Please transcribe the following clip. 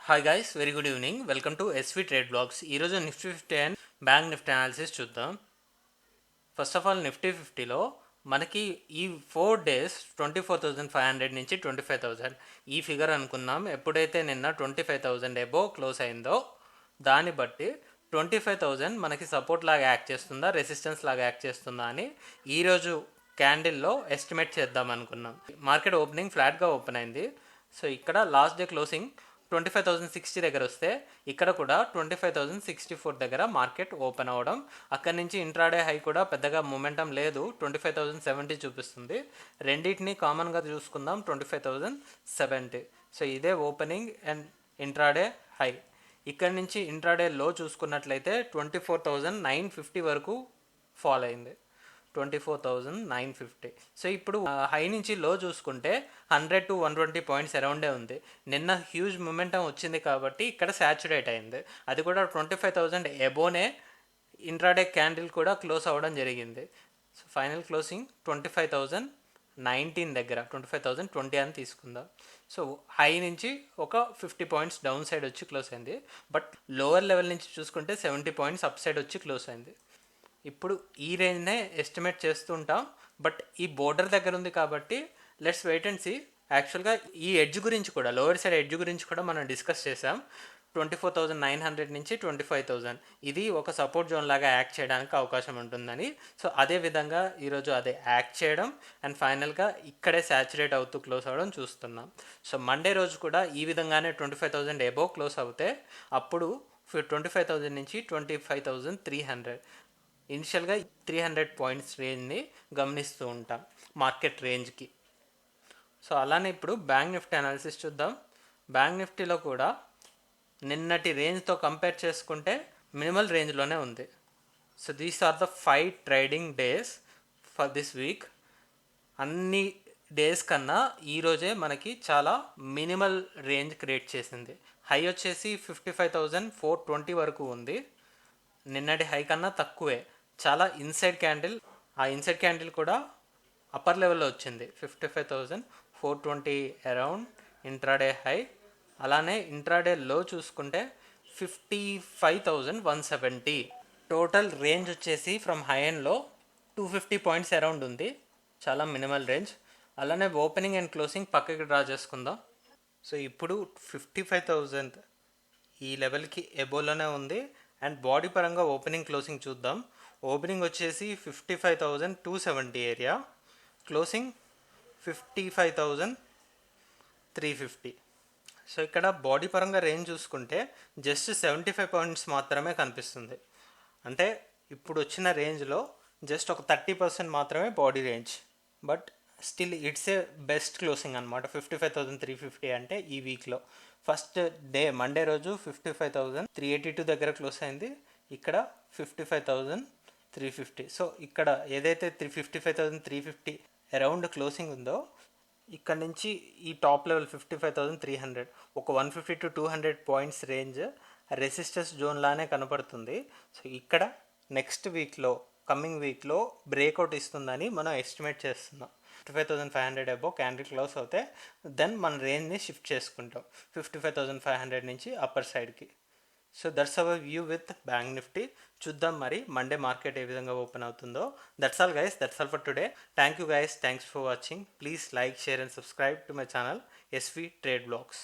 Hi guys, very good evening. Welcome to S V trade blogs. ఈరోజు Nifty 50 and bank Nifty analysis చూద్దాం. First of all Nifty 50లో మనకి ఈ 4 days 24,500 నుంచి 25,000 ఈ ఫిగర్ అనుకున్నాం. ఎప్పుడైతే నిన్న 25,000 ఎబో క్లోజ్ అయిందో దాన్ని బట్టి 25,000 మనకి సపోర్ట్ లాగా యాక్ట్ చేస్తుందా, రెసిస్టెన్స్ లాగా యాక్ట్ చేస్తుందా అని ఈరోజు క్యాండిల్లో ఎస్టిమేట్ చేద్దాం అనుకున్నాం. మార్కెట్ ఓపెనింగ్ ఫ్లాట్గా ఓపెన్ అయింది. సో ఇక్కడ లాస్ట్ డే క్లోజింగ్ 25,060 దగ్గర వస్తే ఇక్కడ కూడా 25,064 దగ్గర మార్కెట్ ఓపెన్ అవ్వడం. అక్కడి నుంచి ఇంట్రాడే హై కూడా పెద్దగా మొమెంటం లేదు, 25,070 చూపిస్తుంది. రెండింటిని కామన్గా చూసుకుందాం, 25,070. సో ఇదే ఓపెనింగ్ అండ్ ఇంట్రాడే హై. ఇక్కడ నుంచి ఇంట్రాడే లో చూసుకున్నట్లయితే 24,950 వరకు ఫాల్ అయింది, 24,950. సో ఇప్పుడు హై నుంచి లో చూసుకుంటే 100 to 120 పాయింట్స్ అరౌండే ఉంది. నిన్న హ్యూజ్ మొమెంటం వచ్చింది కాబట్టి ఇక్కడ శాచురేట్ అయింది. అది కూడా 25,000 ఎబోనే ఇంట్రాడే క్యాండిల్ కూడా క్లోజ్ అవ్వడం జరిగింది. సో ఫైనల్ క్లోజింగ్ 25,019 దగ్గర, 25,020 అని తీసుకుందాం. సో హై నుంచి ఒక 50 పాయింట్స్ డౌన్ సైడ్ వచ్చి క్లోజ్ అయింది. బట్ లోవర్ లెవెల్ నుంచి చూసుకుంటే 70 పాయింట్స్ అప్ సైడ్ వచ్చి క్లోజ్ అయింది. ఇప్పుడు ఈ రేంజ్నే ఎస్టిమేట్ చేస్తుంటాం, బట్ ఈ బోర్డర్ దగ్గర ఉంది కాబట్టి లెట్స్ వెయిట్ అండ్ సీ. యాక్చువల్గా ఈ ఎడ్జ్ గురించి కూడా, లోవర్ సైడ్ ఎడ్జ్ గురించి కూడా మనం డిస్కస్ చేసాం. 24,900 నుంచి 25,000 ఇది ఒక సపోర్ట్ జోన్ లాగా యాక్ట్ చేయడానికి అవకాశం ఉంటుందని. సో అదే విధంగా ఈరోజు అదే యాక్ట్ చేయడం అండ్ ఫైనల్గా ఇక్కడే శాచురేట్ అవుతూ క్లోజ్ అవ్వడం చూస్తున్నాం. సో మండే రోజు కూడా ఈ విధంగానే 25,000 ఎబో క్లోజ్ అవుతే అప్పుడు 25,000 నుంచి 25,300 ఇనిషియల్గా 300 పాయింట్స్ రేంజ్ని గమనిస్తూ ఉంటాం మార్కెట్ రేంజ్కి. సో అలానే ఇప్పుడు బ్యాంక్ నిఫ్టీ అనాలిసిస్ చూద్దాం. బ్యాంక్ నిఫ్టీలో కూడా నిన్నటి రేంజ్తో కంపేర్ చేసుకుంటే మినిమల్ రేంజ్లోనే ఉంది. So these are the 5 trading days for this week. అన్ని డేస్ కన్నా ఈరోజే మనకి చాలా మినిమల్ రేంజ్ క్రియేట్ చేసింది. హై వచ్చేసి 55,420 వరకు ఉంది. నిన్నటి హై కన్నా తక్కువే, చాలా ఇన్సైడ్ క్యాండిల్. ఆ ఇన్సైడ్ క్యాండిల్ కూడా అప్పర్ లెవెల్లో వచ్చింది, 55,420 అరౌండ్ ఇంట్రాడే హై. అలానే ఇంట్రాడే లో చూసుకుంటే 55,170. టోటల్ రేంజ్ వచ్చేసి ఫ్రమ్ హై అండ్ లో 250 పాయింట్స్ అరౌండ్ ఉంది, చాలా మినిమల్ రేంజ్. అలానే ఓపెనింగ్ అండ్ క్లోజింగ్ పక్కకి డ్రా చేసుకుందాం. సో ఇప్పుడు 55,000 ఈ లెవెల్కి ఎబోలోనే ఉంది. అండ్ బాడీ పరంగా ఓపెనింగ్ క్లోజింగ్ చూద్దాం. ఓపెనింగ్ వచ్చేసి 55,270 ఏరియా, క్లోజింగ్ 55,350. సో ఇక్కడ బాడీ పరంగా రేంజ్ చూసుకుంటే జస్ట్ 75 పాయింట్స్ మాత్రమే కనిపిస్తుంది. అంటే ఇప్పుడు వచ్చిన రేంజ్లో జస్ట్ ఒక 30% మాత్రమే body range. But still it's a best closing అనమాట. 55,350 అంటే ఈ వీక్లో ఫస్ట్ డే మండే రోజు 55,382 దగ్గర క్లోజ్ అయింది, ఇక్కడ 55,350. సో ఇక్కడ ఏదైతే 55,350 అరౌండ్ క్లోజింగ్ ఉందో ఇక్కడ నుంచి ఈ టాప్ లెవెల్ 55,300 ఒక 150 to 200 points range resistance zone లానే కనపడుతుంది. సో ఇక్కడ నెక్స్ట్ వీక్లో, కమింగ్ వీక్లో బ్రేక్అవుట్ ఇస్తుందని మనం ఎస్టిమేట్ చేస్తున్నాం. 55,500 అబో క్యాండిల్ క్లోజ్ అవుతే దెన్ మన రేంజ్ని షిఫ్ట్ చేసుకుంటాం 55,500 నుంచి అప్పర్ సైడ్కి. So that's our view with bank Nifty. చూద్దాం మరి మండే మార్కెట్ ఏ విధంగా ఓపెన్ అవుతుందో. That's all guys, that's all for today. Thank you guys, thanks for watching. Please like, share and subscribe to my channel SV trade blogs.